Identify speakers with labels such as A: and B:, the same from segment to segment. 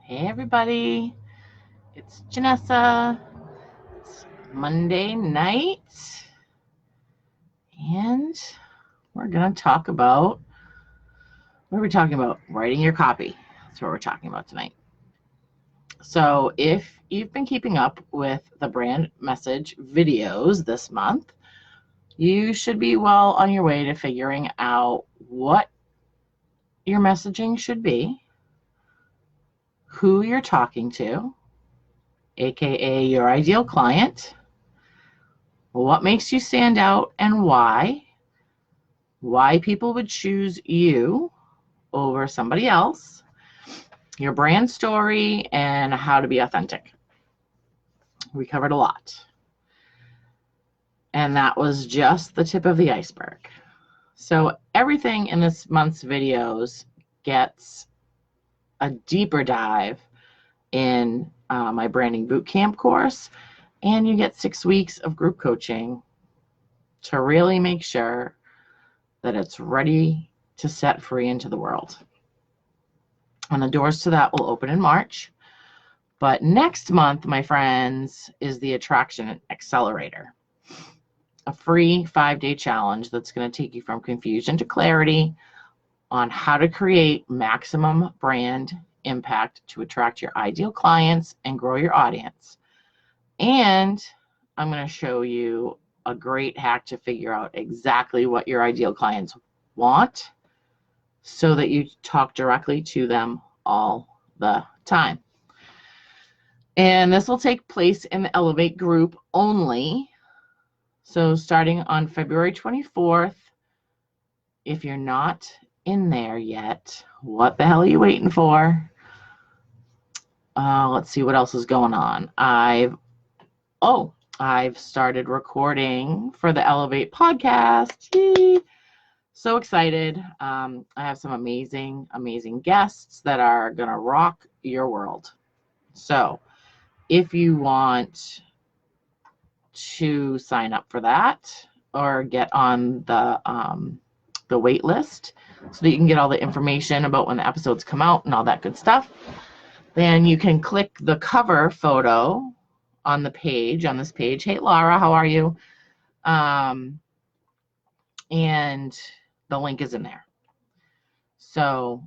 A: Hey everybody, it's Janessa. It's Monday night, and we're going to talk about, what are we talking about? Writing your copy. That's what we're talking about tonight. So if you've been keeping up with the brand message videos this month, you should be well on your way to figuring out what your messaging should be, who you're talking to, aka your ideal client, what makes you stand out and why people would choose you over somebody else, your brand story, and how to be authentic. We covered a lot. And that was just the tip of the iceberg. So everything in this month's videos gets a deeper dive in my branding bootcamp course, and you get 6 weeks of group coaching to really make sure that it's ready to set free into the world. And the doors to that will open in March. But next month, my friends, is the Attraction Accelerator, a free 5-day challenge that's going to take you from confusion to clarity on how to create maximum brand impact to attract your ideal clients and grow your audience. And I'm going to show you a great hack to figure out exactly what your ideal clients want so that you talk directly to them all the time. And this will take place in the Elevate group only. So starting on February 24th, if you're not in there yet, what the hell are you waiting for? Let's see what else is going on. I've started recording for the Elevate podcast. Yay. So excited. I have some amazing guests that are going to rock your world. So if you want to sign up for that or get on the wait list so that you can get all the information about when the episodes come out and all that good stuff, then you can click the cover photo on this page. Hey Laura, how are you? And the link is in there. So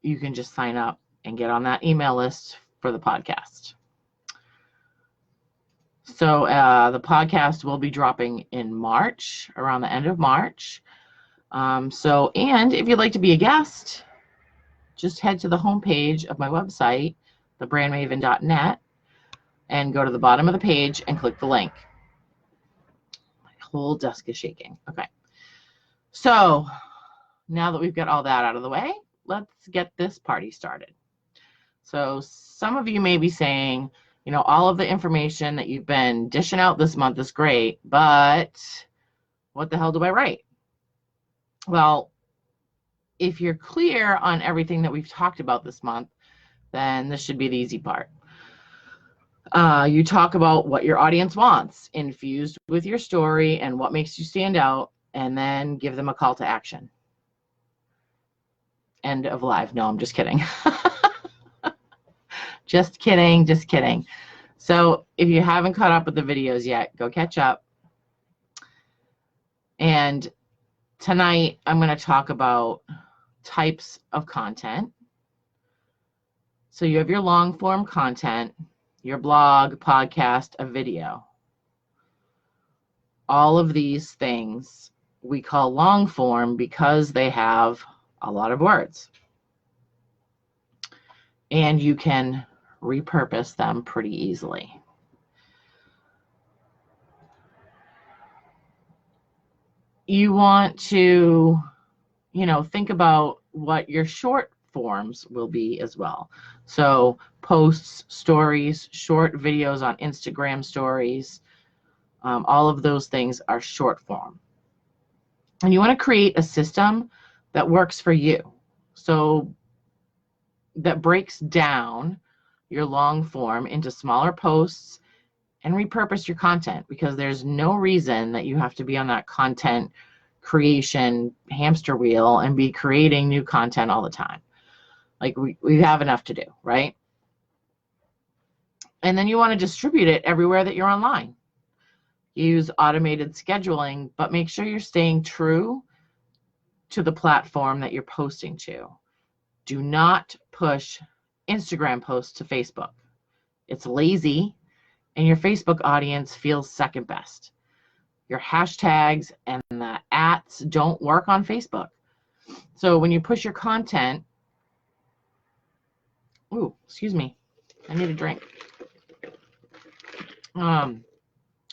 A: you can just sign up and get on that email list for the podcast. So the podcast will be dropping in March, around the end of March. And if you'd like to be a guest, just head to the homepage of my website, thebrandmaven.net, and go to the bottom of the page and click the link. My whole desk is shaking. Okay. So now that we've got all that out of the way, let's get this party started. So some of you may be saying, all of the information that you've been dishing out this month is great, but what the hell do I write? Well, if you're clear on everything that we've talked about this month, then this should be the easy part. You talk about what your audience wants, infused with your story and what makes you stand out, and then give them a call to action. End of live. No, I'm just kidding. Just kidding. So if you haven't caught up with the videos yet, go catch up. And tonight I'm going to talk about types of content. So you have your long form content, your blog, podcast, a video. All of these things we call long form because they have a lot of words. And you can repurpose them pretty easily. You want to, think about what your short forms will be as well. So posts, stories, short videos on Instagram stories, all of those things are short form. And you want to create a system that works for you. So that breaks down your long form into smaller posts and repurpose your content, because there's no reason that you have to be on that content creation hamster wheel and be creating new content all the time. Like we have enough to do, right? And then you want to distribute it everywhere that you're online. Use automated scheduling, but make sure you're staying true to the platform that you're posting to. Do not push Instagram posts to Facebook. It's lazy, and your Facebook audience feels second best. Your hashtags and the @s don't work on Facebook. So when you push your content, ooh, excuse me, I need a drink.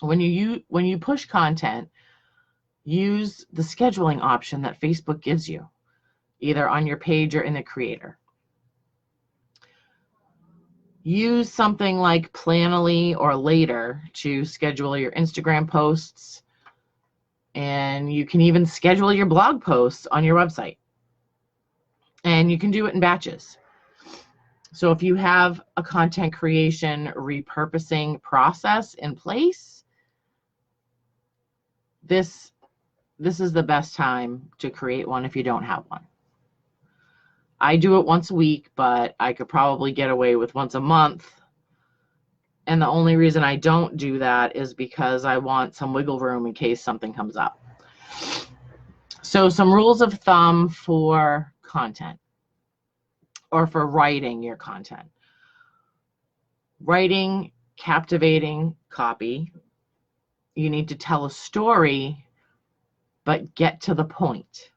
A: When you push content, use the scheduling option that Facebook gives you, either on your page or in the creator. Use something like Planoly or Later to schedule your Instagram posts, and you can even schedule your blog posts on your website. And you can do it in batches. So if you have a content creation repurposing process in place, this is the best time to create one if you don't have one. I do it once a week, but I could probably get away with once a month. And the only reason I don't do that is because I want some wiggle room in case something comes up. So some rules of thumb for content, or for writing your content. Writing captivating copy. You need to tell a story, but get to the point.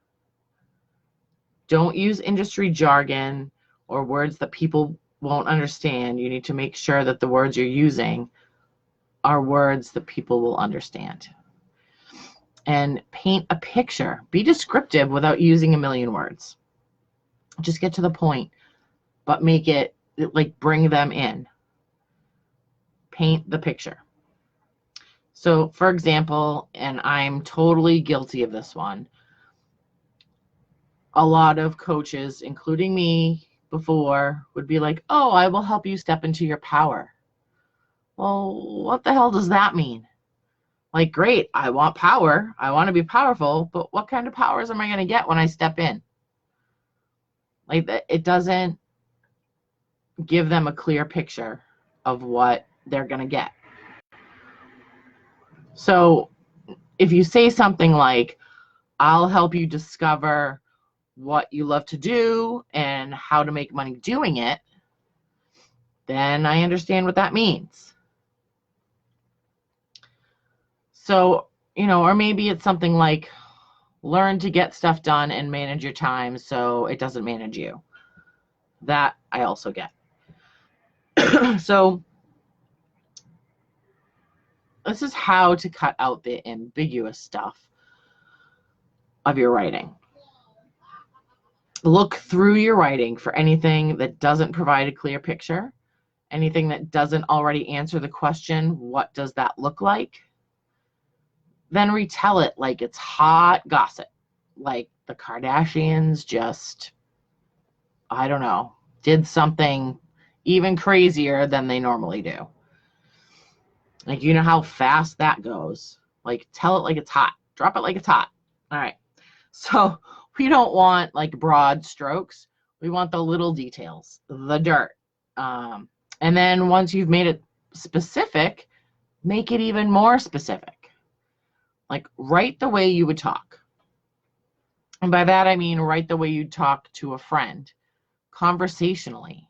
A: Don't use industry jargon or words that people won't understand. You need to make sure that the words you're using are words that people will understand. And paint a picture. Be descriptive without using a million words. Just get to the point, but make it like bring them in. Paint the picture. So for example, and I'm totally guilty of this one, a lot of coaches, including me before, would be like, oh, I will help you step into your power. Well, what the hell does that mean? Like, great, I want power. I want to be powerful, but what kind of powers am I going to get when I step in? Like, it doesn't give them a clear picture of what they're going to get. So if you say something like, I'll help you discover what you love to do and how to make money doing it, then I understand what that means. So, or maybe it's something like, learn to get stuff done and manage your time so it doesn't manage you. That I also get. So this is how to cut out the ambiguous stuff of your writing. Look through your writing for anything that doesn't provide a clear picture, anything that doesn't already answer the question, what does that look like? Then retell it like it's hot gossip, like the Kardashians just, I don't know, did something even crazier than they normally do. Like, you know how fast that goes. Like, tell it like it's hot. Drop it like it's hot. All right. So we don't want like broad strokes. We want the little details, the dirt. And then once you've made it specific, make it even more specific. Like, write the way you would talk. And by that, I mean write the way you'd talk to a friend, conversationally.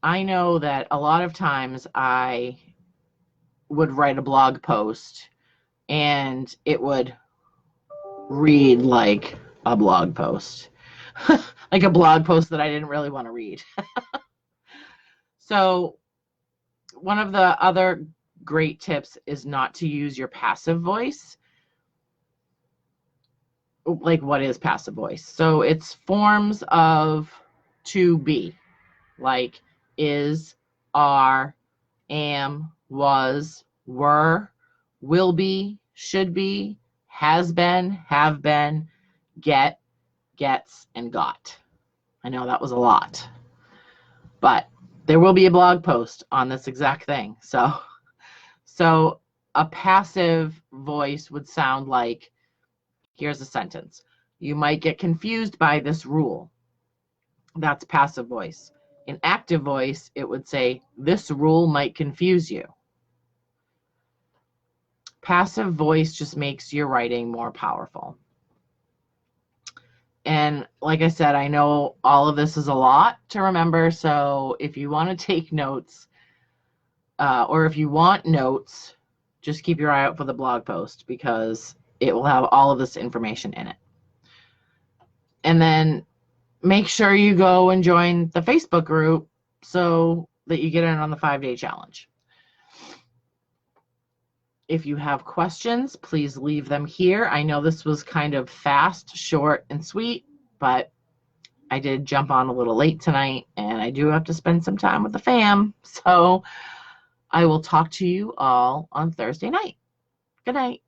A: I know that a lot of times I would write a blog post and it would read like a blog post, like a blog post that I didn't really want to read. So one of the other great tips is not to use your passive voice. Like, what is passive voice? So it's forms of to be, like is, are, am, was, were, will be, should be, has been, have been, get, gets, and got. I know that was a lot, but there will be a blog post on this exact thing. So a passive voice would sound like, here's a sentence. You might get confused by this rule. That's passive voice. In active voice, it would say, this rule might confuse you. Passive voice just makes your writing more powerful. And like I said, I know all of this is a lot to remember, so if you want to take notes, or if you want notes, just keep your eye out for the blog post because it will have all of this information in it. And then make sure you go and join the Facebook group so that you get in on the 5-day challenge. If you have questions, please leave them here. I know this was kind of fast, short, and sweet, but I did jump on a little late tonight, and I do have to spend some time with the fam. So I will talk to you all on Thursday night. Good night.